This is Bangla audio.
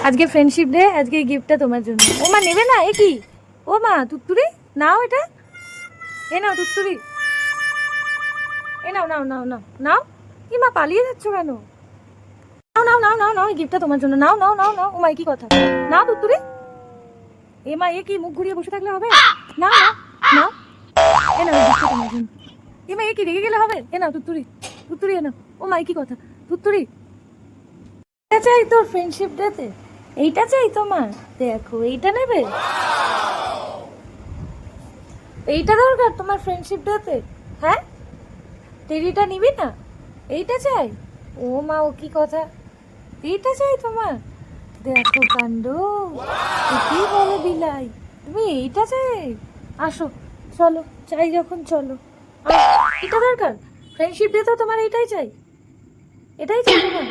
আজকে ফ্রেন্ডশিপ ডে, আজকে এই গিফটটা তোমার জন্য। ও মা নেবে না? এ কি? ও মা তুত্তুরি নাও, এটা এ নাও তুত্তুরি, এ নাও নাও নাও নাও নাও। কি মা পালিয়ে যাচ্ছ কেন? নাও নাও নাও নাও নাও, এই গিফটটা তোমার জন্য। নাও নাও নাও নাও। ও মা কি কথা? নাও তুত্তুরি। এ মা এ কি মুখ ঘুরিয়ে বসে থাকলে হবে? নাও নাও নাও, এ নাও গিফটটা তোমার জন্য। এ মা এ কি রেগে গেলে হবে? এ নাও তুত্তুরি, তুত্তুরি এ নাও। ও মা কি কথা? তুত্তুরি এটা চাই তোর ফ্রেন্ডশিপ ডেতে? এইটা চাই তোমার? দেখো এইটা নেবে, এইটা দরকার তোমার ফ্রেন্ডশিপ ডেতে? হ্যাঁ, টেডিটা নিবি না? এইটা চাই? ও মা ও কি কথা, এইটা চাই তোমার? দেখো কাণ্ড, কি বলে বিলাই, তুমি এইটা চাই? আসো চলো, চাই যখন চলো। এটা দরকার ফ্রেন্ডশিপ ডে, তো তোমার এইটাই চাই, এটাই চাই তোমার?